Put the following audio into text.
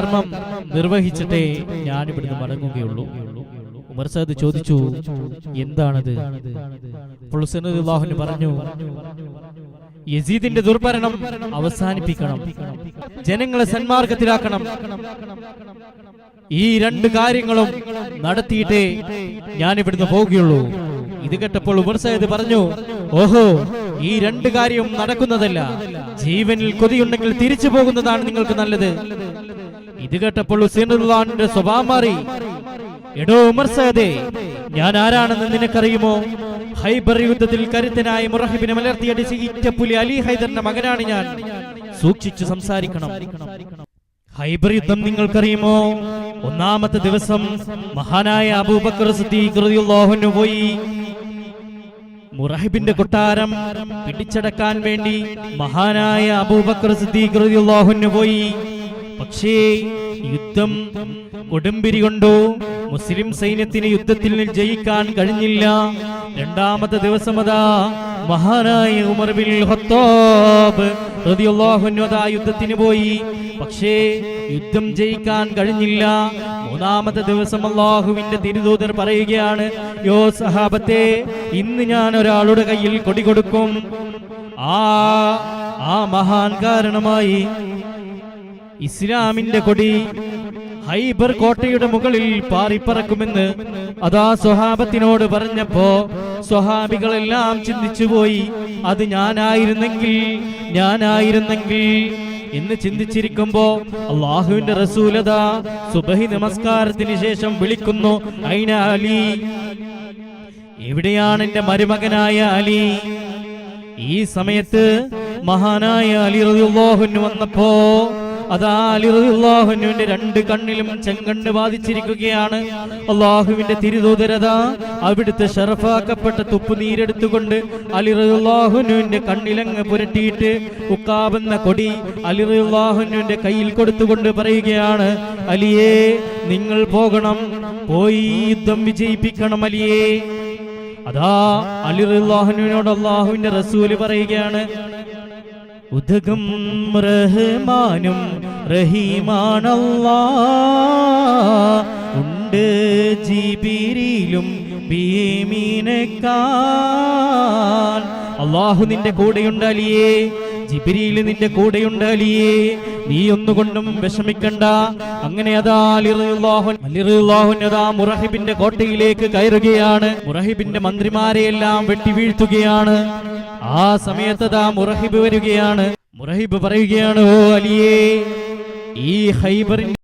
കർമ്മം നിർവഹിച്ചിട്ടേ ഞാൻ ഇവിടുന്ന് മടങ്ങുകയുള്ളൂ. ഉമർ സഅദ് ചോദിച്ചു, എന്താണത്? അപ്പോൾ ഹുസൈൻ റളിയല്ലാഹു അൻഹു പറഞ്ഞു, യസീദിന്റെ ദുർഭരണം അവസാനിപ്പിക്കണം, ജനങ്ങളെ സന്മാർഗത്തിലാക്കണം. ഈ രണ്ട് കാര്യങ്ങളും നടത്തിയിട്ടേ ഞാൻ ഇവിടുന്ന് പോവുകയുള്ളൂ. ഇത് കേട്ടപ്പോൾ ഉമർ സയ്യിദ് പറഞ്ഞു, ഓഹോ, ഈ രണ്ട് കാര്യവും നടക്കുന്നതല്ല. ജീവനിൽ കൊതിയുണ്ടെങ്കിൽ തിരിച്ചു പോകുന്നതാണ് നിങ്ങൾക്ക് നല്ലത്. ഇത് കേട്ടപ്പോൾ ഹുസൈൻ റളിയല്ലാഹു അൻഹുവിന്റെ സ്വഭാവം മാറി. എടോ ഉമർ സയ്യിദേ, ഞാൻ ആരാണെന്ന് നിനക്കറിയുമോ? ഖൈബർ യുദ്ധത്തിൽ കരുത്തനായ മുറഹിബിനെ മലർത്തിയടിച്ച് ഇറ്റപ്പുലി അലി ഹൈദറിന്റെ മകനാണ് ഞാൻ. സൂക്ഷിച്ചു സംസാരിക്കണം. ഖൈബർ യുദ്ധം നിങ്ങൾക്കറിയുമോ? ഒന്നാമത്തെ ദിവസം മഹാനായ അബൂബക്കർ സിദ്ദീഖ് റളിയല്ലാഹു അൻഹു പോയി മുറഹിബിന്റെ കൊട്ടാരം പിടിച്ചടക്കാൻ വേണ്ടി മഹാനായ അബൂബക്കർ സിദ്ദീഖ് റളിയല്ലാഹു അൻഹു പോയി. പക്ഷേ യുദ്ധം കൊടുമ്പിരി കൊണ്ടു മുസ്ലിം സൈന്യത്തിന് യുദ്ധത്തിൽ ജയിക്കാൻ കഴിഞ്ഞില്ല. രണ്ടാമത്തെ ദിവസം അതാ മഹാനായ ഉമർ ബിൻ ഖത്താബ് റളിയല്ലാഹു അൻഹു അതാ യുദ്ധത്തിന് പോയി. പക്ഷേ യുദ്ധം ജയിക്കാൻ കഴിഞ്ഞില്ല. മൂന്നാമത്തെ ദിവസം അല്ലാഹുവിന്റെ തിരുദൂതർ പറയുകയാണ്, യോ സഹാബത്തെ, ഇന്ന് ഞാൻ ഒരാളുടെ കയ്യിൽ കൊടി കൊടുക്കും. ആ മഹാൻ കാരണമായി ഇസ്ലാമിന്റെ കൊടി ഖൈബർ കോട്ടയുടെ മുകളിൽ പാറിപ്പറക്കുമെന്ന് അതാ സ്വഹാബത്തിനോട് പറഞ്ഞപ്പോ സ്വഹാബികളെല്ലാം ചിന്തിച്ചുപോയി, അത് ഞാനായിരുന്നെങ്കിൽ എന്ന് ചിന്തിച്ചിരിക്കുമ്പോ അല്ലാഹുവിന്റെ റസൂലതാ സുബഹി നമസ്കാരത്തിന് ശേഷം വിളിക്കുന്നു, ഐന അലി, എവിടെയാണ് എന്റെ മരുമകനായ അലി? ഈ സമയത്ത് മഹാനായ അലി റളിയല്ലാഹു അൻഹു വന്നപ്പോ അതാ അലി റളിയല്ലാഹു അൻഹുവിന്റെ രണ്ട് കണ്ണിലും ചെങ്കണ്ണ് ബാധിച്ചിരിക്കുകയാണ്. അല്ലാഹുവിന്റെ തിരുദൂതരതാ അവിടുത്തെ ശറഫാക്കപ്പെട്ട തുപ്പുനീരെടുത്തുകൊണ്ട് അലി റളിയല്ലാഹു അൻഹുവിന്റെ കണ്ണിലങ്ങ് പുരട്ടിയിട്ട് ഉക്കാബെന്ന കൊടി അലി റളിയല്ലാഹു അൻഹുവിന്റെ കയ്യിൽ കൊടുത്തുകൊണ്ട് പറയുകയാണ്, അലിയേ, നിങ്ങൾ പോകണം, പോയി യുദ്ധം വിജയിപ്പിക്കണം അലിയേ. അതാ അലി റളിയല്ലാഹു അൻഹുവിനോട് അല്ലാഹുവിന്റെ റസൂല് പറയുകയാണ്, ഉദകം റഹ്മാനും റഹീമാനല്ലാഹ്, ഉണ്ട് ജിബ്രീലും ബീമീനക്കാൻ. അല്ലാഹു നിന്റെ കൂടെയുണ്ട് അലിയേ, ജിബ്രീൽ നിന്റെ കൂടെയുണ്ട് അലിയേ, നീ ഒന്നുകൊണ്ടും വിഷമിക്കണ്ട. അങ്ങനെ അതാ അലി റളിയല്ലാഹു അൻഹു മുറഹിബിന്റെ കോട്ടയിലേക്ക് കയറുകയാണ്. മുറഹിബിന്റെ മന്ത്രിമാരെയെല്ലാം വെട്ടി വീഴ്ത്തുകയാണ്. ആ സമയത്തതാ മുറഹിബ് വരികയാണ്. മുറഹിബ് പറയുകയാണ്, ഓ അലിയേ, ഈ ഖൈബറിന്റെ